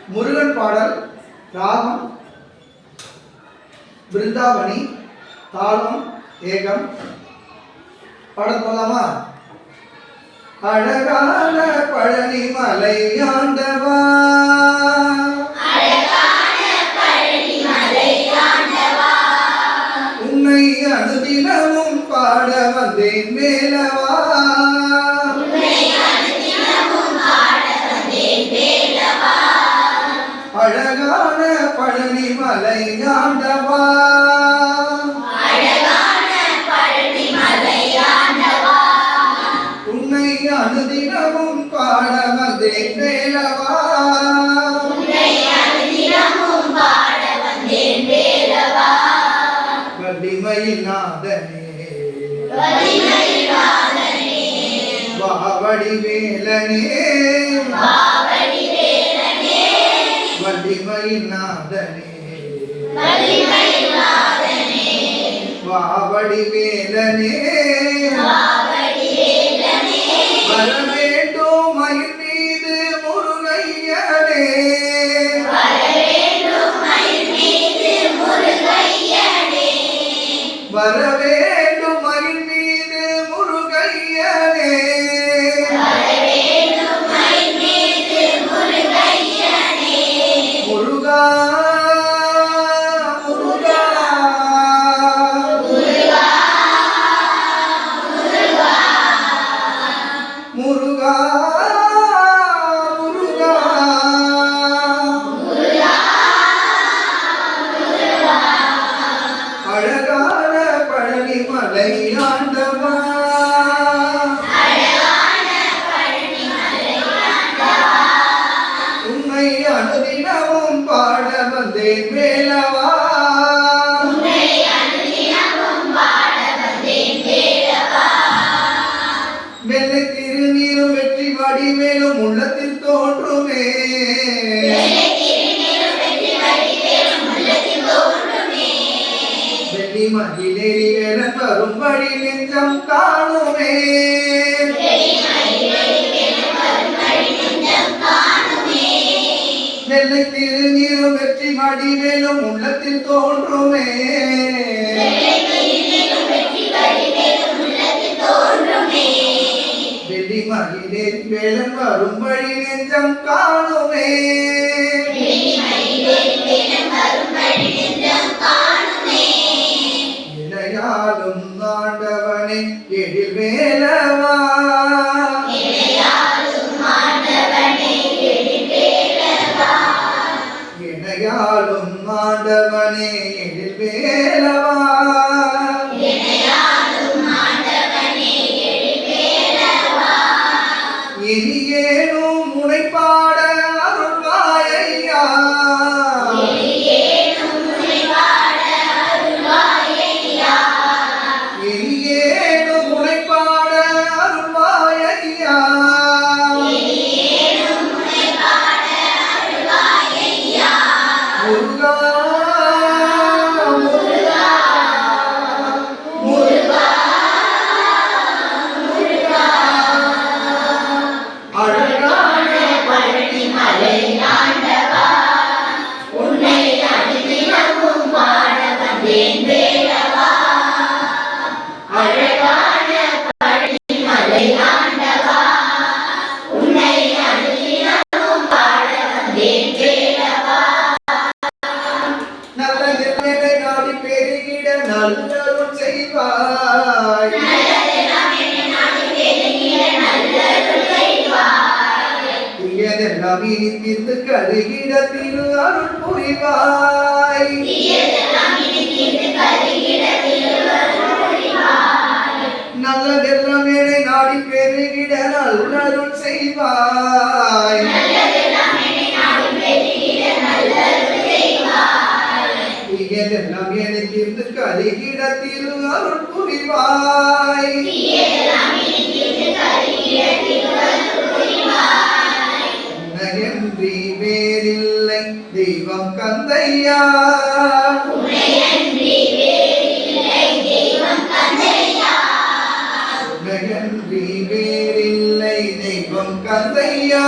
முருகன் பாடல். ராகம் பிருந்தாவனி, தாளம் ஏகம். பாடல் போலாமா? அழகான பழனி மலை ஆண்டவா, உன்னை அனுதினமும் பாட வந்தேன் வேலவா. அழகான பழனி மலை ஆண்டவா, உன்னை அனுதினமும் பாட வந்தேன் வேலவா. வள்ளிமயில் நாதனே வாவடி வேலனே, வள்ளிமயில் நாதனே வாவடி வேலனே, வர வேண்டும் மயில் மீது முருகையனே, வர வேண்டும் மயில் மீது முருகையனே, முருகா முருகா முருகா முருகா. அழகான பழனி மலை ஆண்டவா, உன்னை அனுதினமும் பாட வந்தேன் வேலவா. வெள்ளை திருநீரும் வெற்றி வடிவேலும் உள்ளத்தில் தோன்றுமே, வெள்ளி மகிழேறி வேலன் வரும்படி நெஞ்சம் காணுமே, வெள்ளை திருநீரும் வெற்றி வடிவேலும் உள்ளத்தில் தோன்றுமே, வெள்ளி மகிழேறி வேலன் வரும்படி நெஞ்சம் காணுமே. இணையாலும் ஆண்டவனே எழில் வேலவா, இணையாலும் ஆண்டவனே எழில் வேலவா, இனியேனும் முனைப்பாட அருள்வாயையா, இனியேனும் முனைப்பாட அருள்வாயையா, முருகா முருகா முருகா முருகா. அழகான பழனி மலை ஆண்டவா, உன்னை அனுதினமும் பாட வந்தேன் வேலவா. அழகான பழனி மலை ஆண்டவா, உன்னை அனுதினமும் பாட வந்தேன் வேலவா. நல்ல நிலைமை நாடி பெருகிட நல்லருள் செய்வாய், தீயதெல்லாம் இனி தீர்த்து கருகிட திரு அருள் புரிவாய், நல்லதெல்லாம் என்னை நாடி பெருகிட நல்லருள் செய்வாய், தீயதெல்லாம் என்னை தீர்த்து கருகிட திரு அருள் புரிவாய். உன்னையன்றி வேறில்லை தெய்வம் கந்தையா, உன்னையன்றி வேறில்லை தெய்வம் கந்தையா,